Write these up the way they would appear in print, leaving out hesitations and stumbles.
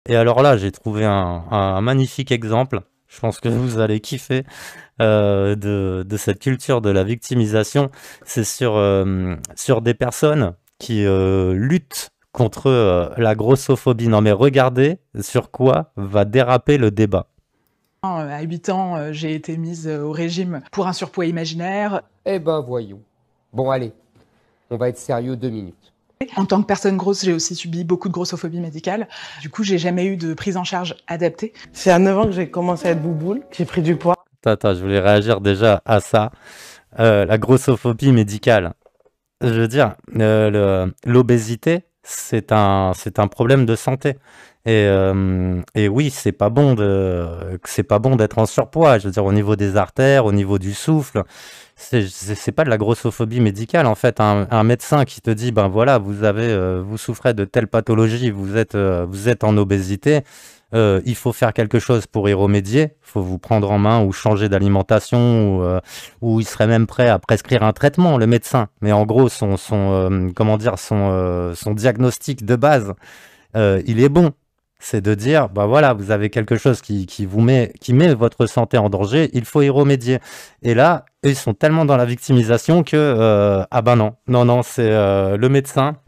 Et alors là, j'ai trouvé un magnifique exemple. Je pense que vous allez kiffer de cette culture de la victimisation. C'est sur des personnes qui luttent contre la grossophobie. Non mais regardez sur quoi va déraper le débat. À 8 ans, j'ai été mise au régime pour un surpoids imaginaire. Eh ben voyons. Bon allez, on va être sérieux 2 minutes. En tant que personne grosse, j'ai aussi subi beaucoup de grossophobie médicale. Du coup, j'ai jamais eu de prise en charge adaptée. C'est à 9 ans que j'ai commencé à être bouboule, que j'ai pris du poids. Attends, je voulais réagir déjà à ça. La grossophobie médicale. Je veux dire, l'obésité, c'est un problème de santé. Et oui, c'est pas bon d'être en surpoids. Je veux dire, au niveau des artères, au niveau du souffle, c'est pas de la grossophobie médicale. En fait, un médecin qui te dit, ben voilà, vous souffrez de telle pathologie, vous êtes en obésité. Il faut faire quelque chose pour y remédier. Il faut vous prendre en main ou changer d'alimentation ou il serait même prêt à prescrire un traitement, le médecin. Mais en gros, comment dire, son diagnostic de base, il est bon. C'est de dire, bah voilà, vous avez quelque chose qui met votre santé en danger, il faut y remédier. Et là, eux, ils sont tellement dans la victimisation que, ah ben non, non, non, c'est le médecin.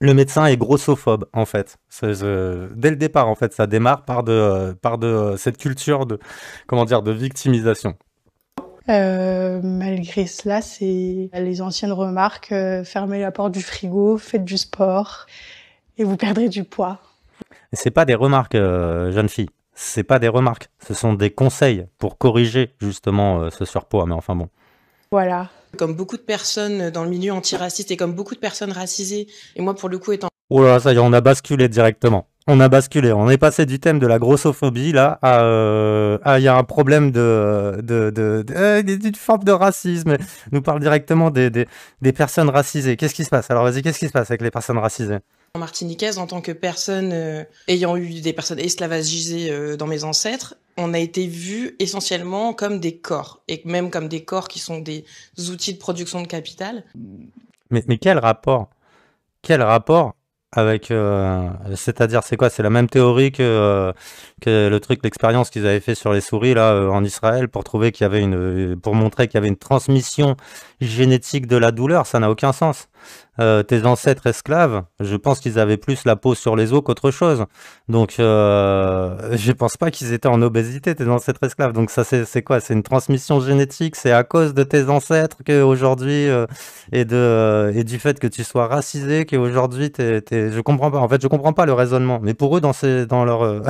Le médecin est grossophobe, en fait. Dès le départ, en fait, ça démarre par de cette culture de, comment dire, de victimisation. Malgré cela, c'est les anciennes remarques, fermez la porte du frigo, faites du sport et vous perdrez du poids. Et c'est pas des remarques, jeune fille. C'est pas des remarques. Ce sont des conseils pour corriger, justement, ce surpoids. Mais enfin bon. Voilà. Comme beaucoup de personnes dans le milieu antiraciste et comme beaucoup de personnes racisées, et moi pour le coup étant... Oh là, ça y est, on a basculé directement. On a basculé. On est passé du thème de la grossophobie, là, il y a un problème d'une forme de racisme. On nous parle directement des personnes racisées. Qu'est-ce qui se passe? Alors vas-y, qu'est-ce qui se passe avec les personnes racisées? martiniquaise, en tant que personne ayant eu des personnes esclavagisées dans mes ancêtres, on a été vus essentiellement comme des corps, et même comme des corps qui sont des outils de production de capital. Mais quel rapport? Quel rapport avec... c'est-à-dire, c'est quoi? C'est la même théorie que le truc, l'expérience qu'ils avaient fait sur les souris, là, en Israël, pour trouver qu'il y avait pour montrer qu'il y avait une transmission génétique de la douleur. Ça n'a aucun sens. Tes ancêtres esclaves, je pense qu'ils avaient plus la peau sur les os qu'autre chose. Donc, je pense pas qu'ils étaient en obésité, tes ancêtres esclaves. Donc ça, c'est quoi? C'est une transmission génétique. C'est à cause de tes ancêtres qu'aujourd'hui, et du fait que tu sois racisé, qu'aujourd'hui, je comprends pas. En fait, je comprends pas le raisonnement. Mais pour eux, dans leur,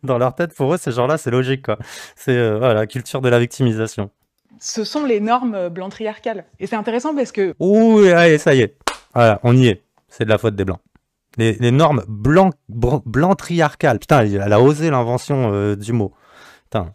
dans leur tête, pour eux, ces gens-là, c'est logique, quoi. C'est, voilà, la culture de la victimisation. Ce sont les normes blanc-triarcales. Et c'est intéressant parce que... Ouh, allez, ça y est. Voilà, on y est. C'est de la faute des Blancs. Les normes blanc-triarcales. Putain, elle a osé l'invention du mot. Putain.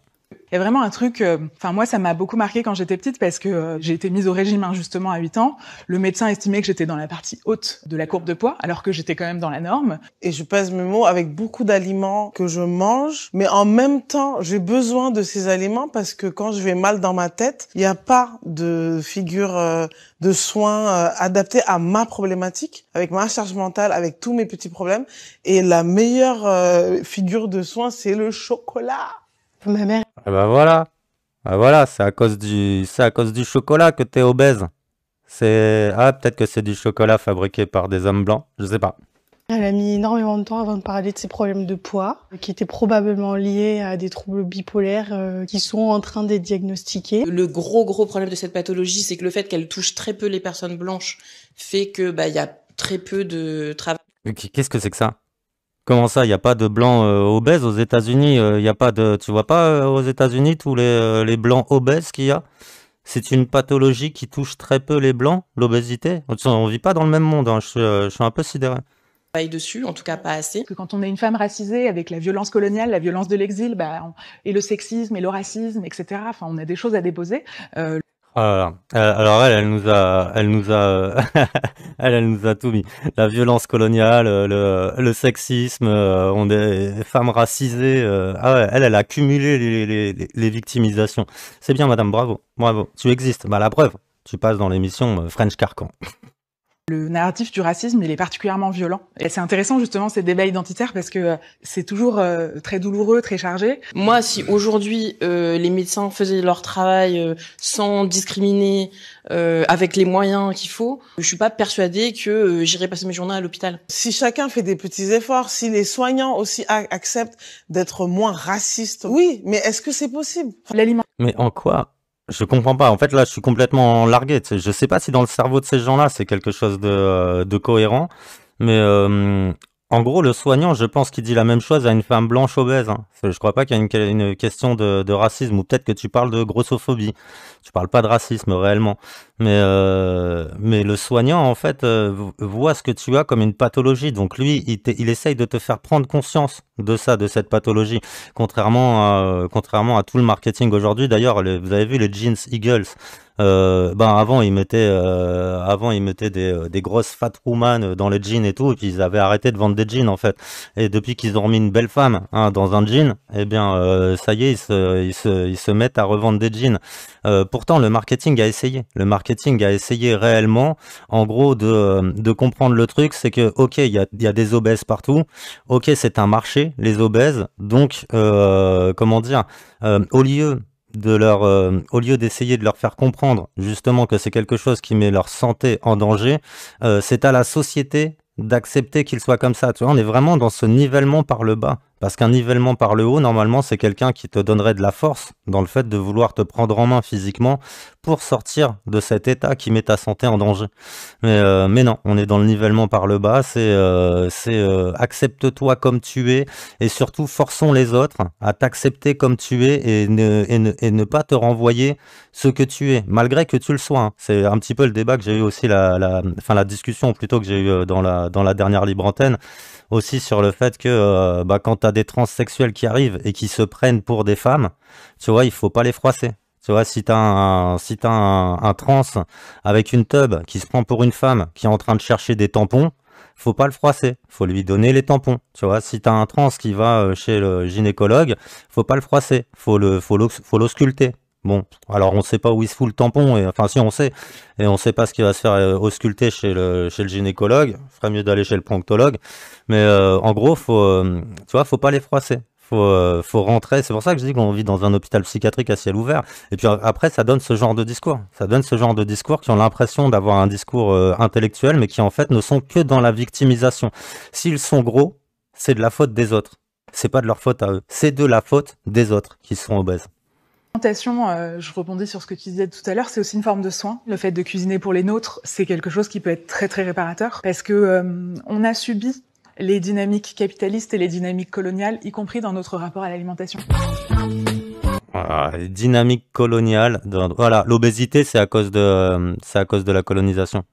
Il y a vraiment un truc, moi ça m'a beaucoup marqué quand j'étais petite parce que j'ai été mise au régime injustement à 8 ans. Le médecin estimait que j'étais dans la partie haute de la courbe de poids alors que j'étais quand même dans la norme. Et je pèse mes mots avec beaucoup d'aliments que je mange, mais en même temps, j'ai besoin de ces aliments parce que quand je vais mal dans ma tête, il n'y a pas de figure de soins adaptée à ma problématique, avec ma charge mentale, avec tous mes petits problèmes. Et la meilleure figure de soins, c'est le chocolat. Ma mère. Et ben voilà. Ben voilà, c'est à cause du chocolat que t'es obèse. Peut-être que c'est du chocolat fabriqué par des hommes blancs. Je sais pas. Elle a mis énormément de temps avant de parler de ses problèmes de poids, qui étaient probablement liés à des troubles bipolaires qui sont en train d'être diagnostiqués. Le gros problème de cette pathologie, c'est que le fait qu'elle touche très peu les personnes blanches fait que y a très peu de travail. Qu'est-ce que c'est que ça? Comment ça, il n'y a pas de blancs obèses aux États-Unis? Il y a pas de, tu vois pas aux États-Unis tous les blancs obèses qu'il y a? C'est une pathologie qui touche très peu les blancs, l'obésité. On vit pas dans le même monde, hein. Je suis un peu sidéré. Dessus, en tout cas pas assez. Que quand on est une femme racisée avec la violence coloniale, la violence de l'exil, et le sexisme et le racisme, etc. Enfin, on a des choses à déposer. Alors elle nous a tout mis. La violence coloniale, le sexisme, on est femmes racisées. Ah ouais, elle a cumulé les victimisations. C'est bien, madame, bravo, bravo. Tu existes. Bah la preuve, tu passes dans l'émission French Carcan. Le narratif du racisme, il est particulièrement violent. Et c'est intéressant justement ces débats identitaires parce que c'est toujours très douloureux, très chargé. Moi, si aujourd'hui les médecins faisaient leur travail sans discriminer, avec les moyens qu'il faut, je suis pas persuadée que j'irai passer mes journées à l'hôpital. Si chacun fait des petits efforts, si les soignants aussi acceptent d'être moins racistes, oui, mais est-ce que c'est possible? Mais en quoi? Je comprends pas. En fait, là, je suis complètement largué. Tu sais, je sais pas si dans le cerveau de ces gens-là, c'est quelque chose de cohérent. Mais en gros, le soignant, je pense qu'il dit la même chose à une femme blanche obèse. Hein. Je crois pas qu'il y a une question de racisme. Ou peut-être que tu parles de grossophobie. Tu parles pas de racisme réellement. Mais le soignant, en fait, voit ce que tu as comme une pathologie. Donc lui, il essaye de te faire prendre conscience de ça, de cette pathologie. Contrairement à tout le marketing aujourd'hui. D'ailleurs, vous avez vu les jeans Eagles. Avant ils mettaient des grosses fat woman dans les jeans et tout, et puis ils avaient arrêté de vendre des jeans en fait. Et depuis qu'ils ont remis une belle femme dans un jean, eh bien ça y est, ils se mettent à revendre des jeans. Pourtant le marketing a essayé réellement, en gros, de comprendre le truc. C'est que ok, il y a des obèses partout, ok, c'est un marché les obèses, donc comment dire, au lieu d'essayer de leur faire comprendre justement que c'est quelque chose qui met leur santé en danger, c'est à la société d'accepter qu'ils soient comme ça. Tu vois, on est vraiment dans ce nivellement par le bas. Parce qu'un nivellement par le haut, normalement, c'est quelqu'un qui te donnerait de la force dans le fait de vouloir te prendre en main physiquement pour sortir de cet état qui met ta santé en danger. Mais non, on est dans le nivellement par le bas. C'est accepte-toi comme tu es, et surtout forçons les autres à t'accepter comme tu es, et ne pas te renvoyer ce que tu es, malgré que tu le sois. Hein. C'est un petit peu le débat que j'ai eu aussi, la discussion plutôt que j'ai eu dans la dernière libre antenne, aussi sur le fait que quand t'as des transsexuels qui arrivent et qui se prennent pour des femmes, tu vois, il faut pas les froisser. Tu vois, si t'as un trans avec une teub qui se prend pour une femme qui est en train de chercher des tampons, faut pas le froisser, faut lui donner les tampons. Tu vois, si t'as un trans qui va chez le gynécologue, faut pas le froisser, faut l'ausculter. Bon, alors on sait pas où il se fout le tampon, enfin si on sait, et on sait pas ce qui va se faire ausculter chez le gynécologue. Ferait mieux d'aller chez le proctologue. Mais en gros, tu vois, faut pas les froisser. Faut rentrer. C'est pour ça que je dis qu'on vit dans un hôpital psychiatrique à ciel ouvert. Et puis après, ça donne ce genre de discours. Ça donne ce genre de discours qui ont l'impression d'avoir un discours intellectuel, mais qui en fait ne sont que dans la victimisation. S'ils sont gros, c'est de la faute des autres. C'est pas de leur faute à eux. C'est de la faute des autres qui sont obèses. L'alimentation, je rebondis sur ce que tu disais tout à l'heure, c'est aussi une forme de soin. Le fait de cuisiner pour les nôtres, c'est quelque chose qui peut être très très réparateur, parce que on a subi les dynamiques capitalistes et les dynamiques coloniales, y compris dans notre rapport à l'alimentation. Les dynamiques coloniales, voilà, l'obésité, c'est à cause de la colonisation.